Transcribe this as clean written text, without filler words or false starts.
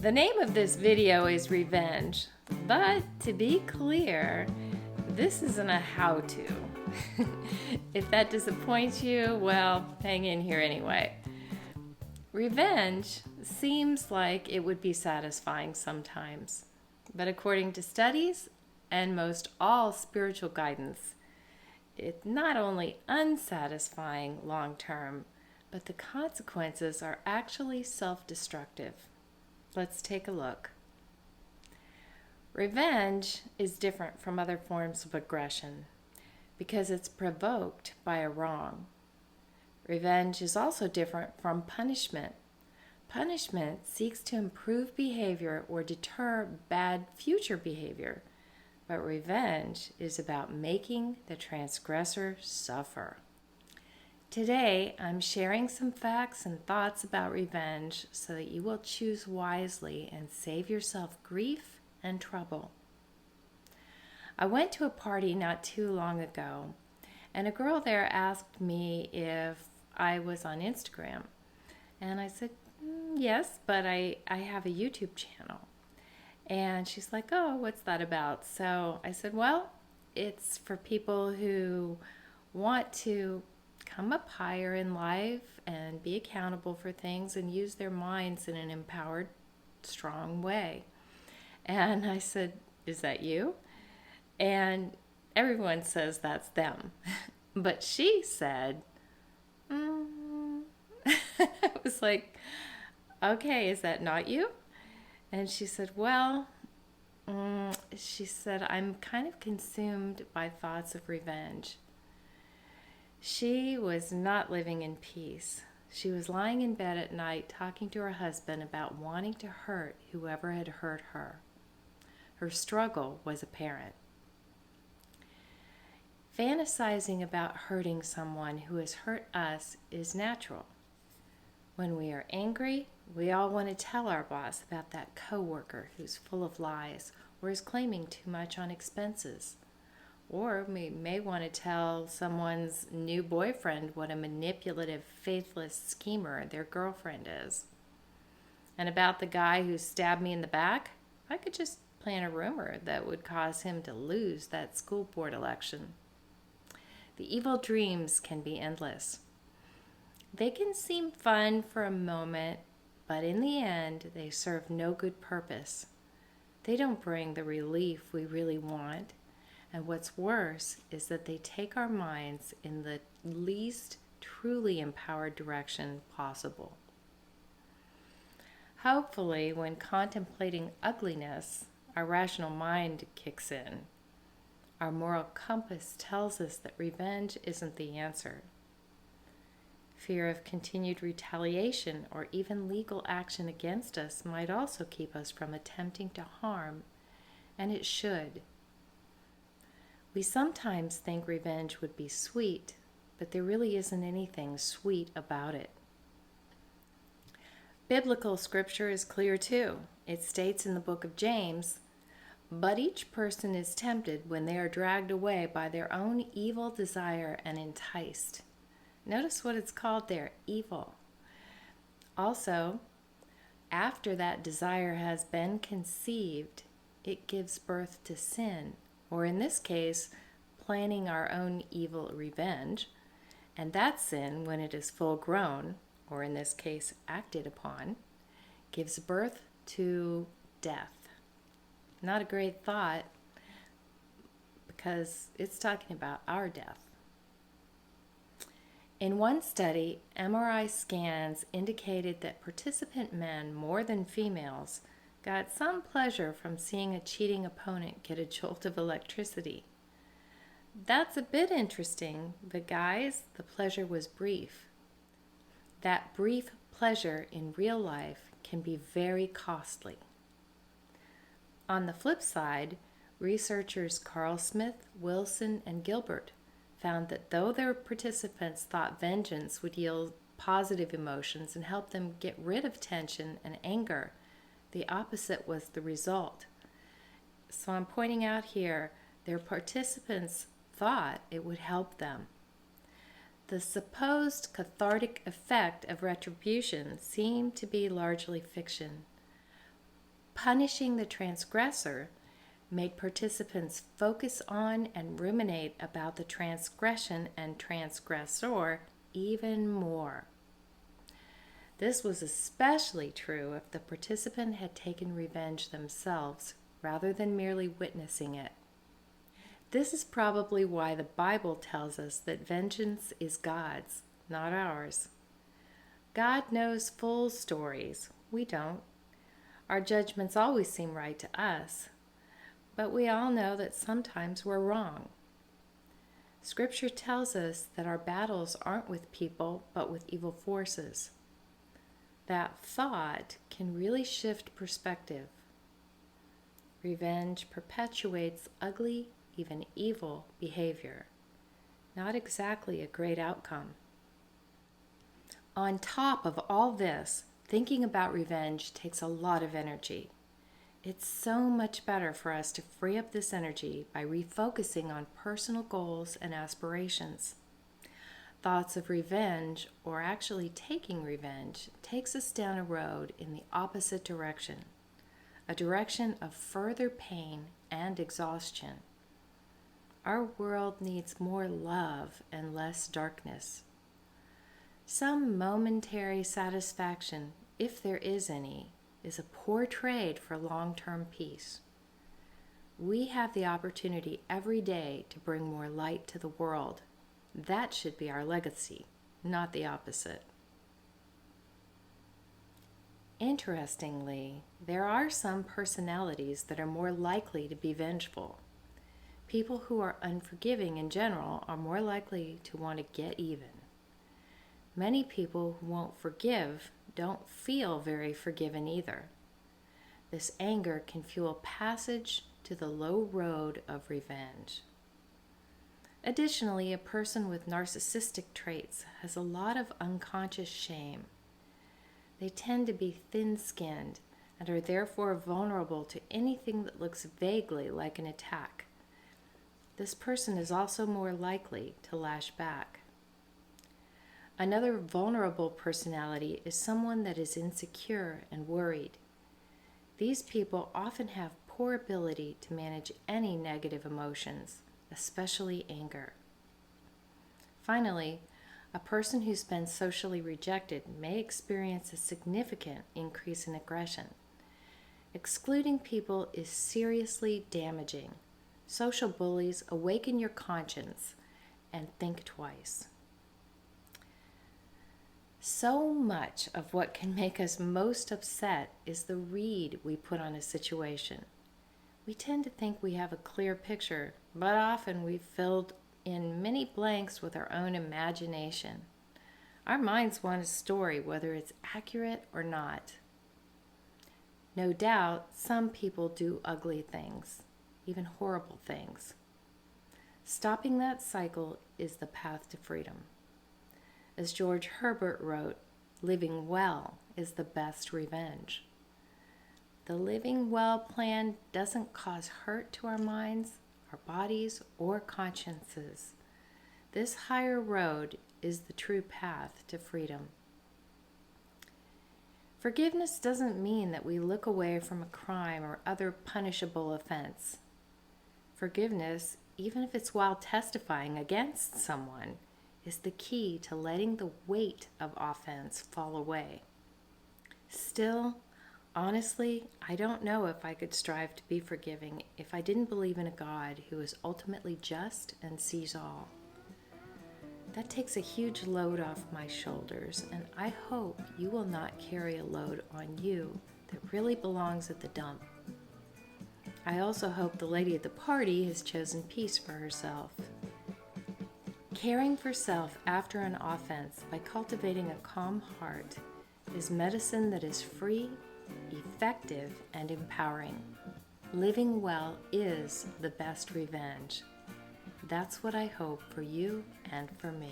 The name of this video is Revenge, but to be clear, this isn't a how-to. If that disappoints you, well, hang in here anyway. Revenge seems like it would be satisfying sometimes, but according to studies and most all spiritual guidance, it's not only unsatisfying long-term, but the consequences are actually self-destructive. Let's take a look. Revenge is different from other forms of aggression because it's provoked by a wrong. Revenge is also different from punishment. Punishment seeks to improve behavior or deter bad future behavior, but revenge is about making the transgressor suffer. Today, I'm sharing some facts and thoughts about revenge so that you will choose wisely and save yourself grief and trouble. I went to a party not too long ago, and a girl there asked me if I was on Instagram. And I said, yes, but I have a YouTube channel. And she's like, oh, what's that about? So I said, well, it's for people who want to come up higher in life and be accountable for things and use their minds in an empowered, strong way. And I said, is that you? And everyone says that's them. But she said, I was like, okay, is that not you? And she said, well, she said, I'm kind of consumed by thoughts of revenge. She was not living in peace. She was lying in bed at night talking to her husband about wanting to hurt whoever had hurt her. Her struggle was apparent. Fantasizing about hurting someone who has hurt us is natural. When we are angry, we all want to tell our boss about that coworker who's full of lies or is claiming too much on expenses. Or we may want to tell someone's new boyfriend what a manipulative, faithless schemer their girlfriend is. And about the guy who stabbed me in the back, I could just plan a rumor that would cause him to lose that school board election. The evil dreams can be endless. They can seem fun for a moment, but in the end, they serve no good purpose. They don't bring the relief we really want. And what's worse is that they take our minds in the least truly empowered direction possible. Hopefully, when contemplating ugliness, our rational mind kicks in. Our moral compass tells us that revenge isn't the answer. Fear of continued retaliation or even legal action against us might also keep us from attempting to harm, and it should. We sometimes think revenge would be sweet, but there really isn't anything sweet about it. Biblical scripture is clear too. It states in the book of James, "But each person is tempted when they are dragged away by their own evil desire and enticed." Notice what it's called there, evil. Also, after that desire has been conceived, it gives birth to sin. Or in this case, planning our own evil revenge, and that sin, when it is full grown, or in this case, acted upon, gives birth to death. Not a great thought, because it's talking about our death. In one study, MRI scans indicated that participant men, more than females, got some pleasure from seeing a cheating opponent get a jolt of electricity. That's a bit interesting, but guys, the pleasure was brief. That brief pleasure in real life can be very costly. On the flip side, researchers Carl Smith, Wilson, and Gilbert found that though their participants thought vengeance would yield positive emotions and help them get rid of tension and anger, the opposite was the result. So I'm pointing out here, their participants thought it would help them. The supposed cathartic effect of retribution seemed to be largely fiction. Punishing the transgressor made participants focus on and ruminate about the transgression and transgressor even more. This was especially true if the participant had taken revenge themselves rather than merely witnessing it. This is probably why the Bible tells us that vengeance is God's, not ours. God knows full stories. We don't. Our judgments always seem right to us, but we all know that sometimes we're wrong. Scripture tells us that our battles aren't with people, but with evil forces. That thought can really shift perspective. Revenge perpetuates ugly, even evil behavior. Not exactly a great outcome. On top of all this, thinking about revenge takes a lot of energy. It's so much better for us to free up this energy by refocusing on personal goals and aspirations. Thoughts of revenge, or actually taking revenge, takes us down a road in the opposite direction, a direction of further pain and exhaustion. Our world needs more love and less darkness. Some momentary satisfaction, if there is any, is a poor trade for long-term peace. We have the opportunity every day to bring more light to the world. That should be our legacy, not the opposite. Interestingly, there are some personalities that are more likely to be vengeful. People who are unforgiving in general are more likely to want to get even. Many people who won't forgive don't feel very forgiven either. This anger can fuel passage to the low road of revenge. Additionally, a person with narcissistic traits has a lot of unconscious shame. They tend to be thin-skinned and are therefore vulnerable to anything that looks vaguely like an attack. This person is also more likely to lash back. Another vulnerable personality is someone that is insecure and worried. These people often have poor ability to manage any negative emotions, especially anger. Finally, a person who's been socially rejected may experience a significant increase in aggression. Excluding people is seriously damaging. Social bullies awaken your conscience and think twice. So much of what can make us most upset is the read we put on a situation. We tend to think we have a clear picture, but often we've filled in many blanks with our own imagination. Our minds want a story, whether it's accurate or not. No doubt, some people do ugly things, even horrible things. Stopping that cycle is the path to freedom. As George Herbert wrote, living well is the best revenge. The living well plan doesn't cause hurt to our minds, our bodies, or consciences. This higher road is the true path to freedom. Forgiveness doesn't mean that we look away from a crime or other punishable offense. Forgiveness, even if it's while testifying against someone, is the key to letting the weight of offense fall away. Still, honestly, I don't know if I could strive to be forgiving if I didn't believe in a God who is ultimately just and sees all. That takes a huge load off my shoulders, and I hope you will not carry a load on you that really belongs at the dump. I also hope the lady at the party has chosen peace for herself. Caring for self after an offense by cultivating a calm heart is medicine that is free, effective, and empowering. Living well is the best revenge. That's what I hope for you and for me.